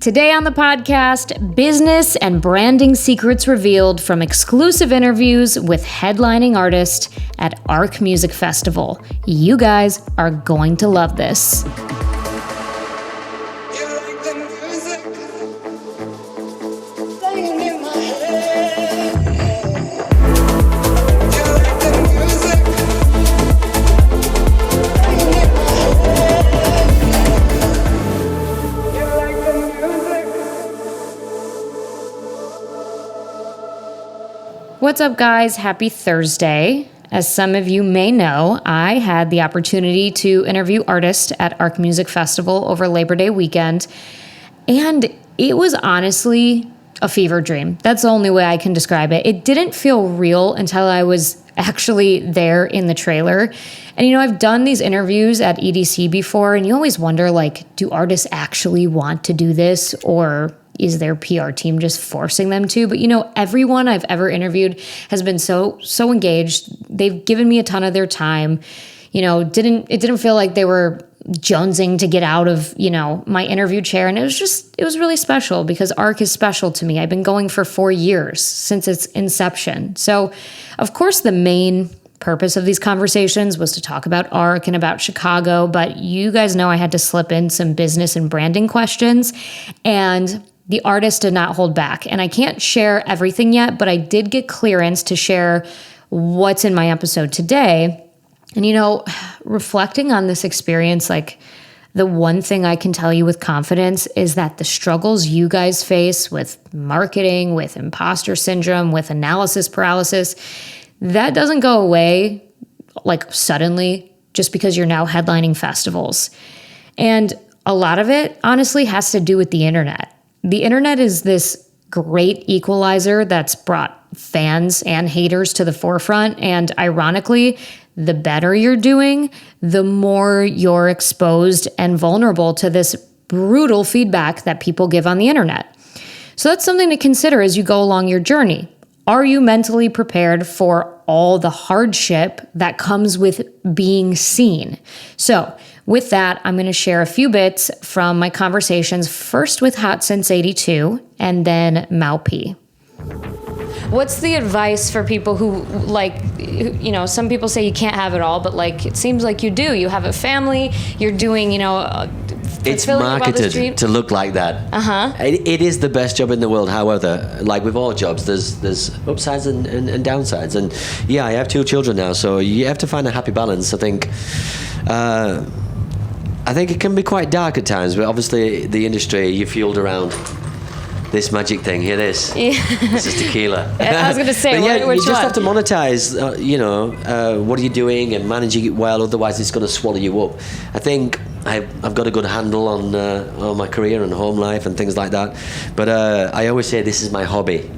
Today on the podcast, business and branding secrets revealed from exclusive interviews with headlining artists at Arc Music Festival. You guys are going to love this. What's up, guys? Happy Thursday. As some of you may know, I had the opportunity to interview artists at Arc Music Festival over Labor Day weekend, and it was honestly a fever dream. That's the only way I can describe it. It didn't feel real until I was actually there in the trailer. And I've done these interviews at EDC before, and you always wonder, do artists actually want to do this, or is their PR team just forcing them to? But everyone I've ever interviewed has been so engaged. They've given me a ton of their time. It didn't feel like they were jonesing to get out of, my interview chair. And it was really special because Arc is special to me. I've been going for 4 years since its inception. So of course the main purpose of these conversations was to talk about Arc and about Chicago, but you guys know I had to slip in some business and branding questions, and the artist did not hold back. And I can't share everything yet, but I did get clearance to share what's in my episode today. And reflecting on this experience, the one thing I can tell you with confidence is that the struggles you guys face with marketing, with imposter syndrome, with analysis paralysis, that doesn't go away suddenly just because you're now headlining festivals. And a lot of it honestly has to do with the internet. The internet is this great equalizer that's brought fans and haters to the forefront. And ironically, the better you're doing, the more you're exposed and vulnerable to this brutal feedback that people give on the internet. So that's something to consider as you go along your journey. Are you mentally prepared for all the hardship that comes with being seen? So with that, I'm going to share a few bits from my conversations, first with Hot Since 82 and then Mau P. What's the advice for people who some people say you can't have it all, but it seems like you do. You have a family, you're doing, it's marketed to look like that. It is the best job in the world. However, like with all jobs, there's upsides and downsides. And yeah, I have 2 children now, so you have to find a happy balance. I think it can be quite dark at times, but obviously the industry, you're fueled around this magic thing. Hear this? Yeah. This is tequila. I was going to say, you just have to monetize, what are you doing and managing it well, otherwise it's going to swallow you up. I think I've got a good handle on my career and home life and things like that. But I always say this is my hobby.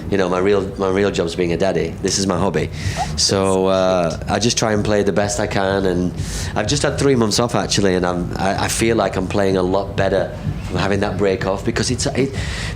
My real job's being a daddy. This is my hobby. So I just try and play the best I can. And I've just had 3 months off actually, and I feel like I'm playing a lot better from having that break off, because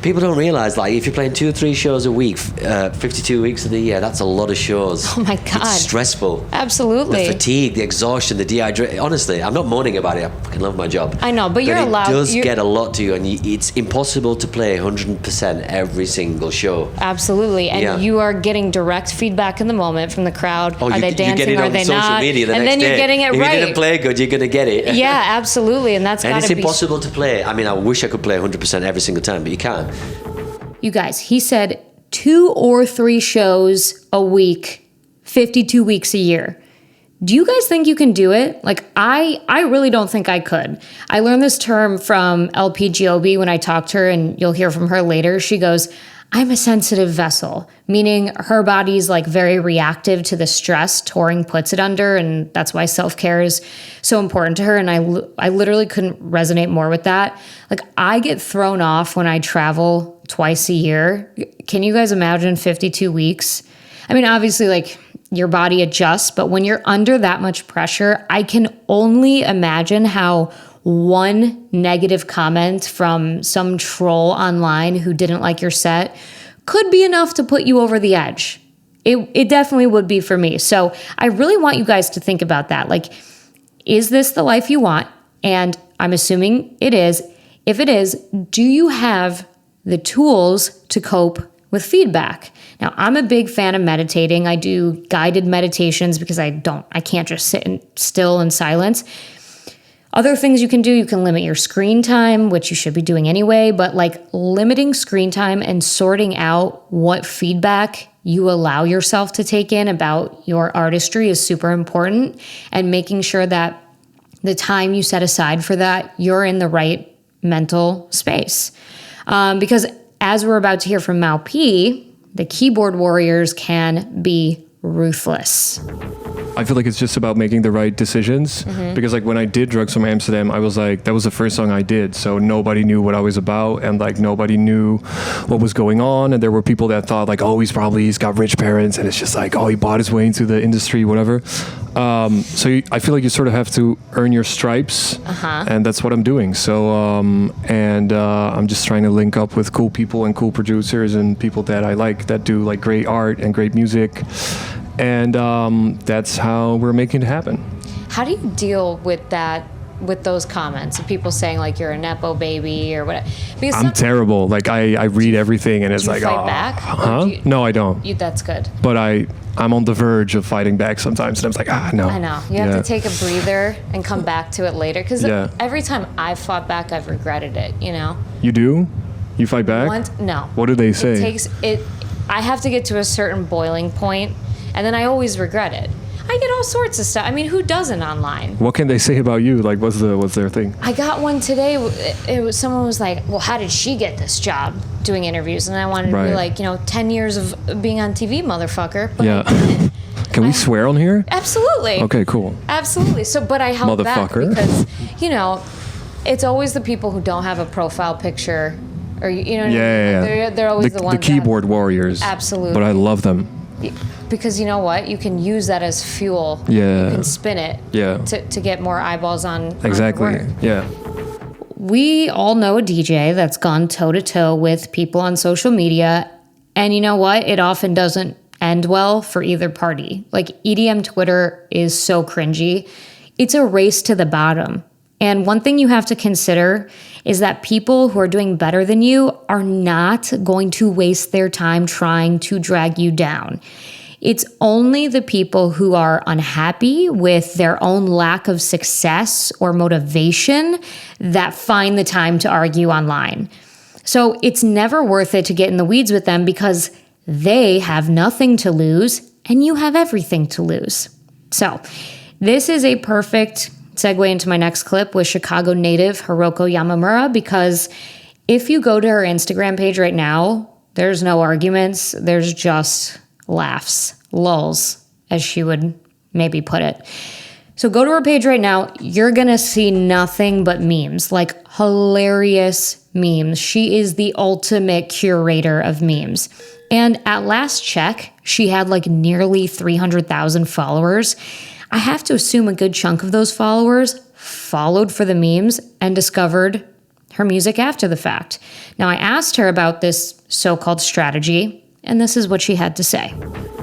people don't realize, if you're playing 2 or 3 shows a week, 52 weeks of the year, that's a lot of shows. Oh my God. It's stressful. Absolutely. The fatigue, the exhaustion, the dehydration. Honestly, I'm not moaning about it. I fucking love my job. I know, but you're allowed. It does get a lot to you, and it's impossible to play 100% every single show. Absolutely. And you are getting direct feedback in the moment from the crowd. Are they dancing? Are they not? Media and then you're getting it right. If you didn't play good, you're going to get it. Yeah, absolutely. And that's got to be. And it's impossible to play. I mean, I wish I could play 100% every single time, but you can't. You guys, he said 2 or 3 shows a week, 52 weeks a year. Do you guys think you can do it? I really don't think I could. I learned this term from LP Giobbi when I talked to her, and you'll hear from her later. She goes, I'm a sensitive vessel, meaning her body's very reactive to the stress touring puts it under, and that's why self-care is so important to her. And I literally couldn't resonate more with that. I get thrown off when I travel twice a year. Can you guys imagine 52 weeks? I mean, obviously your body adjusts, but when you're under that much pressure, I can only imagine how one negative comment from some troll online who didn't like your set could be enough to put you over the edge. It definitely would be for me. So I really want you guys to think about that. Is this the life you want? And I'm assuming it is. If it is, do you have the tools to cope with feedback? Now, I'm a big fan of meditating. I do guided meditations because I can't just sit still in silence. Other things you can do, you can limit your screen time, which you should be doing anyway, but like limiting screen time and sorting out what feedback you allow yourself to take in about your artistry is super important, and making sure that the time you set aside for that, you're in the right mental space. Because as we're about to hear from Mal P, the keyboard warriors can be ruthless. I feel like it's just about making the right decisions, because like when I did Drugs from Amsterdam, I was like, that was the first song I did, so nobody knew what I was about, and like nobody knew what was going on, and there were people that thought like, oh, he's got rich parents, and it's just like, oh, he bought his way into the industry, whatever. I feel like you sort of have to earn your stripes, and that's what I'm doing. So I'm just trying to link up with cool people and cool producers and people that I like, that do like great art and great music. And that's how we're making it happen. How do you deal with that, with those comments of people saying like you're a Nepo baby or whatever? Because I'm terrible. Like I read everything and it's like, fight back? Huh? No, I don't. That's good. But I'm on the verge of fighting back sometimes, and I'm like, no. I know. You have to take a breather and come back to it later. Because every time I've fought back, I've regretted it, you know? You do? You fight back? No. What do they say? I have to get to a certain boiling point, and then I always regret it. I get all sorts of stuff. I mean, who doesn't online? What can they say about you? Like, what's their thing? I got one today. Someone was like, well, how did she get this job doing interviews? And I wanted to be like, 10 years of being on TV, motherfucker. But yeah. Can we swear on here? Absolutely. Okay, cool. Absolutely. So, but I held back because, it's always the people who don't have a profile picture, or they're always the ones. The keyboard warriors. Absolutely. But I love them. Because you know what? You can use that as fuel. Yeah. You can spin it. Yeah. To get more eyeballs on. Exactly. On your work. Yeah. We all know a DJ that's gone toe to toe with people on social media, and you know what? It often doesn't end well for either party. Like EDM Twitter is so cringy. It's a race to the bottom. And one thing you have to consider is that people who are doing better than you are not going to waste their time trying to drag you down. It's only the people who are unhappy with their own lack of success or motivation that find the time to argue online. So it's never worth it to get in the weeds with them, because they have nothing to lose and you have everything to lose. So this is a perfect segue into my next clip with Chicago native Hiroko Yamamura, because if you go to her Instagram page right now, there's no arguments. There's just laughs, lulz, as she would maybe put it. So go to her page right now. You're going to see nothing but memes, like hilarious memes. She is the ultimate curator of memes. And at last check, she had like nearly 300,000 followers. I have to assume a good chunk of those followers followed for the memes and discovered her music after the fact. Now, I asked her about this so-called strategy, and this is what she had to say.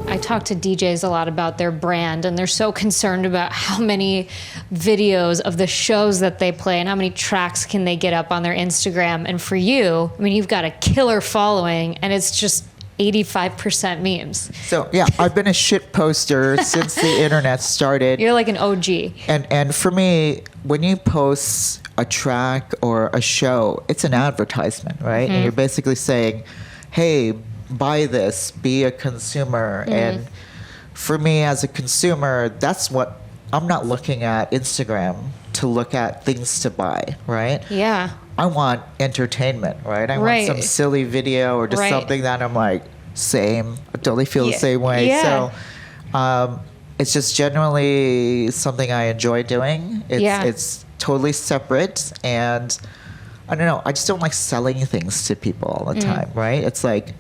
I talk to DJs a lot about their brand, and they're so concerned about how many videos of the shows that they play and how many tracks can they get up on their Instagram. And for you, I mean, you've got a killer following, and it's just 85% memes. So yeah, I've been a shit poster since the internet started. You're like an OG. And for me, when you post a track or a show, it's an advertisement, right? And you're basically saying, hey, buy this, be a consumer. And for me as a consumer, that's what I'm not looking at Instagram to look at things to buy, right? Yeah. I want entertainment, right? I want some silly video or just something that I'm like, same. I totally feel the same way. Yeah. So it's just generally something I enjoy doing. It's totally separate. And I don't know, I just don't like selling things to people all the time, right? It's like,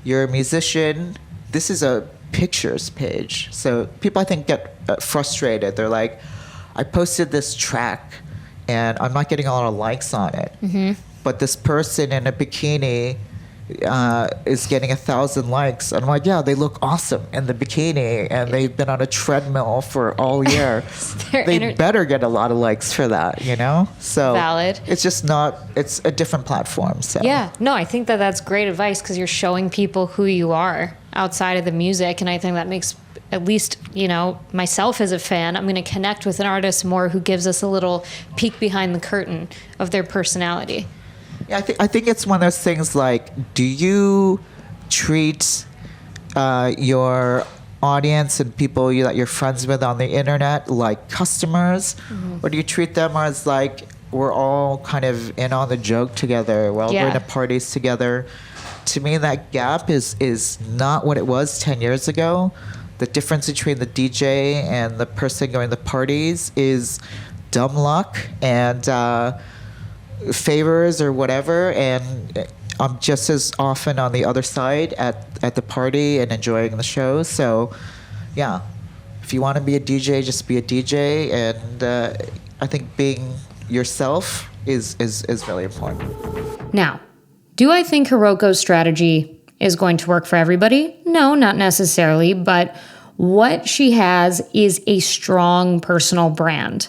you're a musician. This is a pictures page. So people, I think, get frustrated. They're like, I posted this track and I'm not getting a lot of likes on it. But this person in a bikini is getting 1,000 likes. And I'm like, yeah, they look awesome in the bikini and they've been on a treadmill for all year. They better get a lot of likes for that, you know? So valid. It's just not, it's a different platform. So yeah, no, I think that that's great advice because you're showing people who you are outside of the music. And I think that makes, at least, you know, myself as a fan, I'm going to connect with an artist more who gives us a little peek behind the curtain of their personality. Yeah, I think it's one of those things like, do you treat your audience and people that you're friends with on the internet like customers? Or do you treat them as like, we're all kind of in on the joke together, we're in the parties together? To me, that gap is not what it was 10 years ago. The difference between the DJ and the person going to parties is dumb luck and favors or whatever, and I'm just as often on the other side at the party and enjoying the show. So yeah, if you want to be a DJ, just be a DJ, and I think being yourself is really important. Now, do I think Hiroko's strategy is going to work for everybody? No, not necessarily, but what she has is a strong personal brand.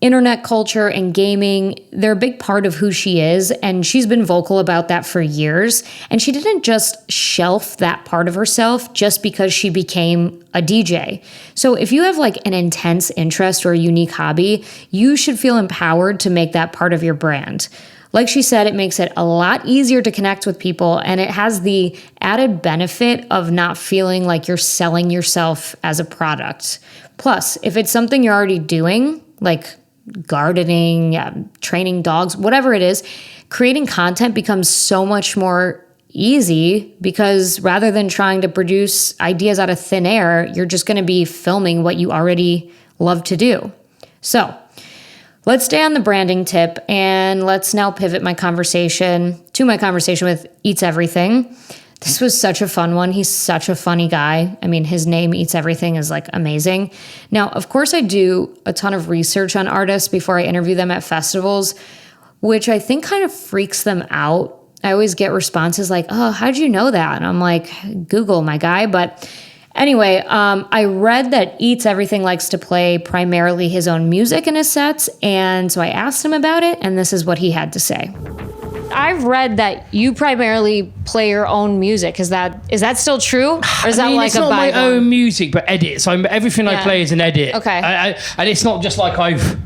Internet culture and gaming, they're a big part of who she is, and she's been vocal about that for years. And she didn't just shelf that part of herself just because she became a DJ. So if you have like an intense interest or a unique hobby, you should feel empowered to make that part of your brand. Like she said, it makes it a lot easier to connect with people, and it has the added benefit of not feeling like you're selling yourself as a product. Plus, if it's something you're already doing, like gardening, training dogs, whatever it is, creating content becomes so much more easy because rather than trying to produce ideas out of thin air, you're just going to be filming what you already love to do. So let's stay on the branding tip, and let's now pivot my conversation with Eats Everything. This was such a fun one. He's such a funny guy. I mean, his name, Eats Everything, is like amazing. Now, of course, I do a ton of research on artists before I interview them at festivals, which I think kind of freaks them out. I always get responses like, oh, how'd you know that? And I'm like, Google, my guy. But anyway, I read that Eats Everything likes to play primarily his own music in his sets. And so I asked him about it, and this is what he had to say. I've read that you primarily play your own music. Is that still true? Or is that like it's a not my bygone? own music, but edits. Everything I play is an edit. Okay. And it's not just like I've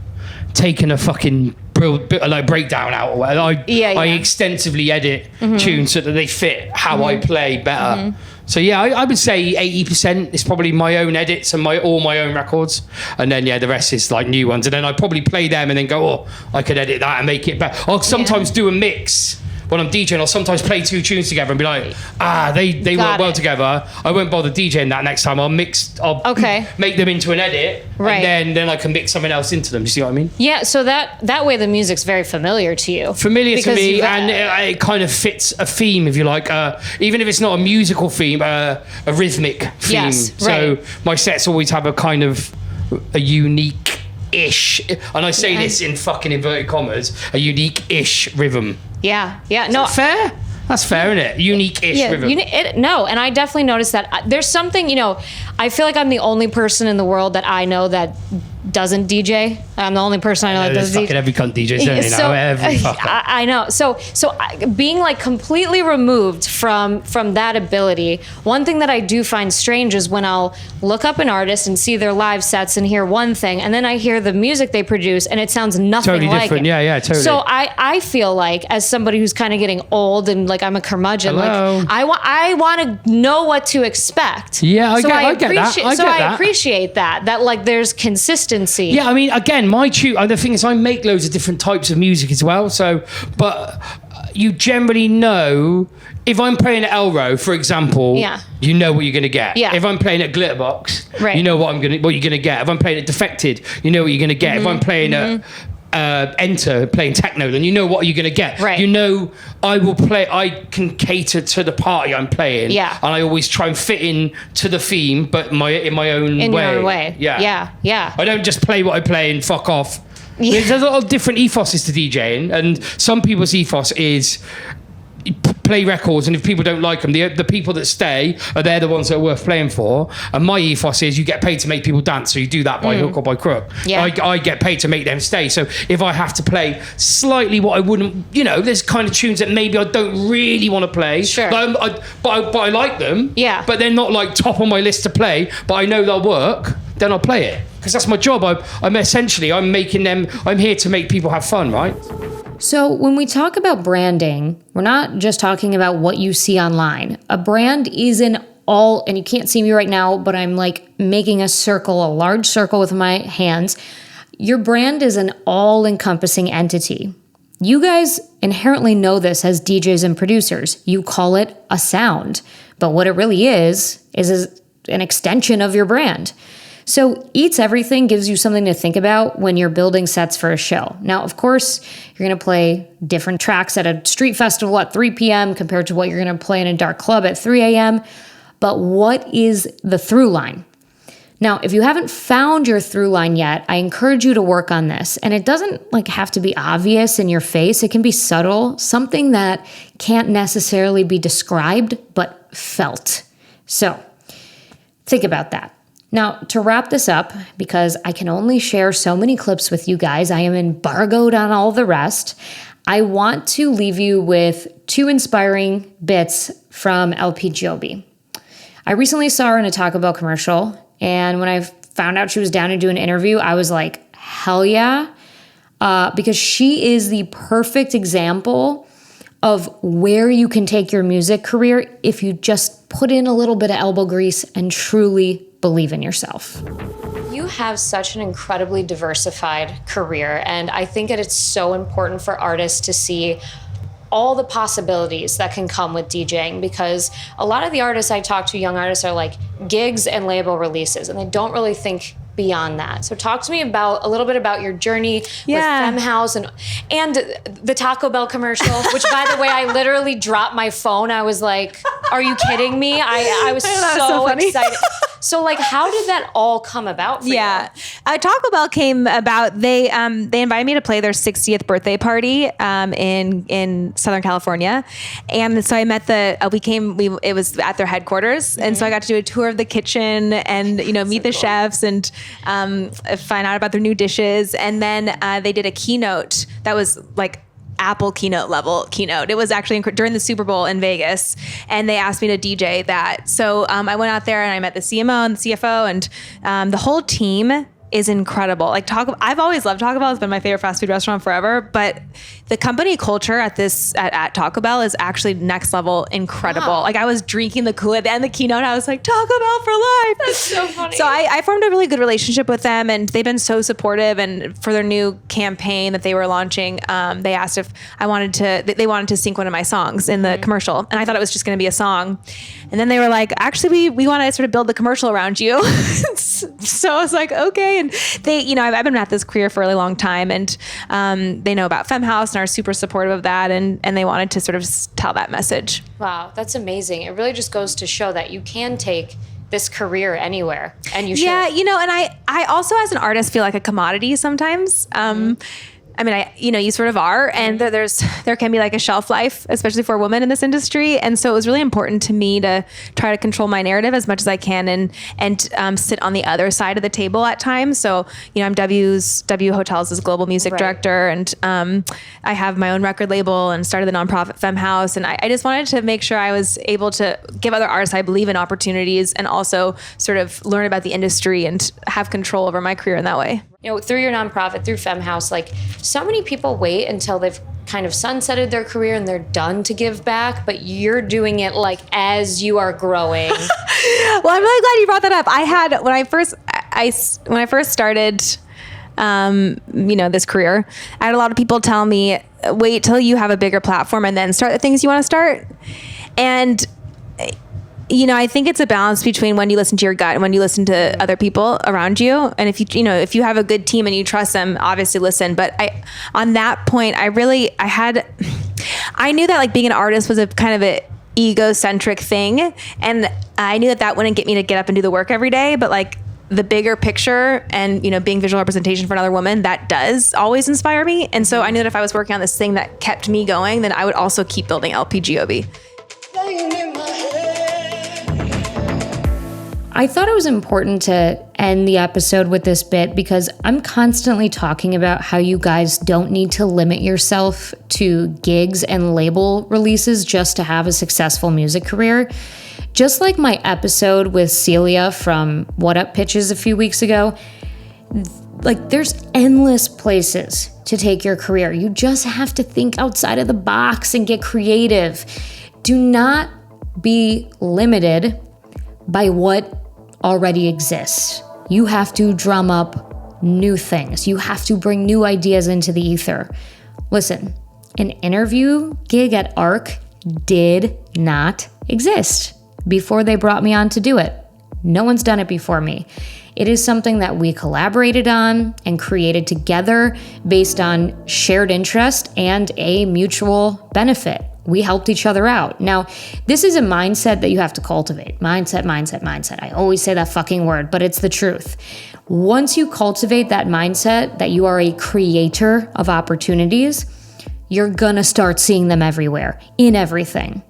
taken a fucking breakdown out or whatever. I extensively edit tunes so that they fit how I play better. So yeah, I would say 80% is probably my own edits and all my own records, and then the rest is like new ones. And then I probably play them and then go, oh, I could edit that and make it better. I'll sometimes do a mix. When I'm DJing, I'll sometimes play two tunes together and be like, they work well together. I won't bother DJing that next time. I'll make them into an edit, right? And then I can mix something else into them. Do you see what I mean? Yeah. So that way the music's very familiar to you. Familiar to me, and it kind of fits a theme, if you like. Even if it's not a musical theme, a rhythmic theme. Yes, so my sets always have a kind of a unique-ish, and I say this in fucking inverted commas, a unique-ish rhythm. Yeah. No. Fair? That's fair, isn't it? Unique-ish rhythm. No, and I definitely noticed that. There's something, I feel like I'm the only person in the world that I know that doesn't DJ. I'm the only person I know that doesn't DJ. Fucking every cunt DJs, don't they now? Every fucker. I know. So being like completely removed from that ability, one thing that I do find strange is when I'll look up an artist and see their live sets and hear one thing, and then I hear the music they produce and it sounds nothing totally like different. it. Yeah, totally. So I feel like, as somebody who's kind of getting old and like I'm a curmudgeon, Hello. like I want to know what to expect. Yeah, I get that. I appreciate that like there's consistency. Yeah, I mean, again, the thing is, I make loads of different types of music as well. So, but you generally know if I'm playing at Elrow, for example, you know what you're going to get. Yeah. If I'm playing at Glitterbox, you know what you're going to get. If I'm playing at Defected, you know what you're going to get. If I'm playing at Enter, playing techno, then you know what you're going to get. Right. You know, I can cater to the party I'm playing. Yeah. And I always try and fit in to the theme, but in my own way. Your own way. Yeah. Yeah. I don't just play what I play and fuck off. Yeah. There's a lot of different ethoses to DJing, and some people's ethos is play records, and if people don't like them, the people that stay they're the ones that are worth playing for. And my ethos is you get paid to make people dance, so you do that by hook or by crook. Yeah. I get paid to make them stay. So if I have to play slightly what I wouldn't, there's kind of tunes that maybe I don't really want to play, sure, but I like them. Yeah. But they're not like top on my list to play, but I know they'll work. Then I'll play it because that's my job. I'm making them. I'm here to make people have fun, right? So when we talk about branding, we're not just talking about what you see online. A brand is an all, and you can't see me right now, but I'm like making a large circle with my hands. Your brand is an all-encompassing entity. You guys inherently know this as DJs and producers. You call it a sound, but what it really is an extension of your brand. So Eats Everything gives you something to think about when you're building sets for a show. Now, of course, you're going to play different tracks at a street festival at 3 p.m. compared to what you're going to play in a dark club at 3 a.m. But what is the Throughline? Now, if you haven't found your Throughline yet, I encourage you to work on this. And it doesn't have to be obvious in your face. It can be subtle, something that can't necessarily be described, but felt. So think about that. Now, to wrap this up, because I can only share so many clips with you guys, I am embargoed on all the rest. I want to leave you with 2 inspiring bits from LP Giobbi. I recently saw her in a Taco Bell commercial, and when I found out she was down to do an interview, I was like, hell yeah, because she is the perfect example of where you can take your music career if you just put in a little bit of elbow grease and truly believe in yourself. You have such an incredibly diversified career, and I think that it's so important for artists to see all the possibilities that can come with DJing, because a lot of the artists I talk to, young artists, are like gigs and label releases, and they don't really think beyond that. So talk to me a little bit about your journey with Femhouse and the Taco Bell commercial, which, by the way, I literally dropped my phone. I was like, are you kidding me? I was so excited. So how did that all come about for you? Taco Bell came about, they invited me to play their 60th birthday party in Southern California. And so I met it was at their headquarters. Mm-hmm. And so I got to do a tour of the kitchen and, meet the chefs and find out about their new dishes. And then they did a keynote that was Apple keynote level keynote. It was actually during the Super Bowl in Vegas, and they asked me to DJ that. So I went out there and I met the CMO and the CFO, and the whole team is incredible. I've always loved Taco Bell. It's been my favorite fast food restaurant forever, but the company culture at Taco Bell is actually next level incredible. Wow. I was drinking the Kool-Aid and the keynote. I was like, Taco Bell for life. That's so funny. So I formed a really good relationship with them, and they've been so supportive. And for their new campaign that they were launching, they asked if they wanted to sync one of my songs in the commercial. And I thought it was just going to be a song. And then they were like, actually, we want to sort of build the commercial around you. So I was like, okay. And they, I've been at this career for a really long time, and they know about Femhouse and are super supportive of that. And they wanted to sort of tell that message. Wow, that's amazing. It really just goes to show that you can take this career anywhere, and you should. Yeah, and I also, as an artist, feel like a commodity sometimes. You sort of are, and there can be a shelf life, especially for a woman in this industry. And so it was really important to me to try to control my narrative as much as I can, and sit on the other side of the table at times. So, I'm W Hotels' global music director, and I have my own record label and started the nonprofit Femhouse. And I just wanted to make sure I was able to give other artists I believe in opportunities, and also sort of learn about the industry and have control over my career in that way. Through your nonprofit, through Femhouse, so many people wait until they've kind of sunsetted their career and they're done to give back, but you're doing it as you are growing. Well, I'm really glad you brought that up. I had, when I first started, this career, I had a lot of people tell me, wait till you have a bigger platform and then start the things you want to start. And I think it's a balance between when you listen to your gut and when you listen to other people around you. And if you have a good team and you trust them, obviously listen. But on that point, I knew that being an artist was a kind of a egocentric thing. And I knew that wouldn't get me to get up and do the work every day. But the bigger picture and, you know, being visual representation for another woman, that does always inspire me. And so I knew that if I was working on this thing that kept me going, then I would also keep building LP Giobbi. I thought it was important to end the episode with this bit because I'm constantly talking about how you guys don't need to limit yourself to gigs and label releases just to have a successful music career. Just like my episode with Celia from What Up Pitches a few weeks ago, like there's endless places to take your career. You just have to think outside of the box and get creative. Do not be limited by what already exists. You have to drum up new things. You have to bring new ideas into the ether. Listen, an interview gig at ARC did not exist before they brought me on to do it. No one's done it before me. It is something that we collaborated on and created together based on shared interest and a mutual benefit. We helped each other out. Now, this is a mindset that you have to cultivate. Mindset. I always say that fucking word, but it's the truth. Once you cultivate that mindset that you are a creator of opportunities, you're gonna start seeing them everywhere, in everything.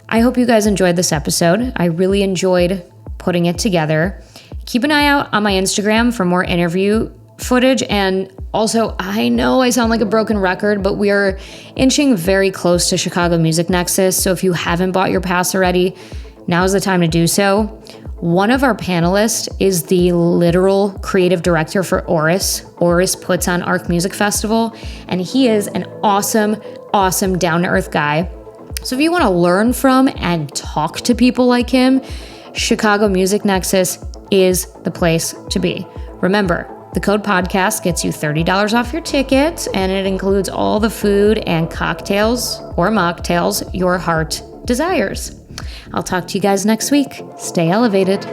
I hope you guys enjoyed this episode. I really enjoyed putting it together. Keep an eye out on my Instagram for more interview footage. And also, I know I sound like a broken record, but we are inching very close to Chicago Music Nexus. So if you haven't bought your pass already, now's the time to do so. One of our panelists is the literal creative director for Oris. Oris puts on ARC Music Festival, and he is an awesome, down-to-earth guy. So if you want to learn from and talk to people like him, Chicago Music Nexus is the place to be. Remember, the code podcast gets you $30 off your ticket, and it includes all the food and cocktails or mocktails your heart desires. I'll talk to you guys next week. Stay elevated.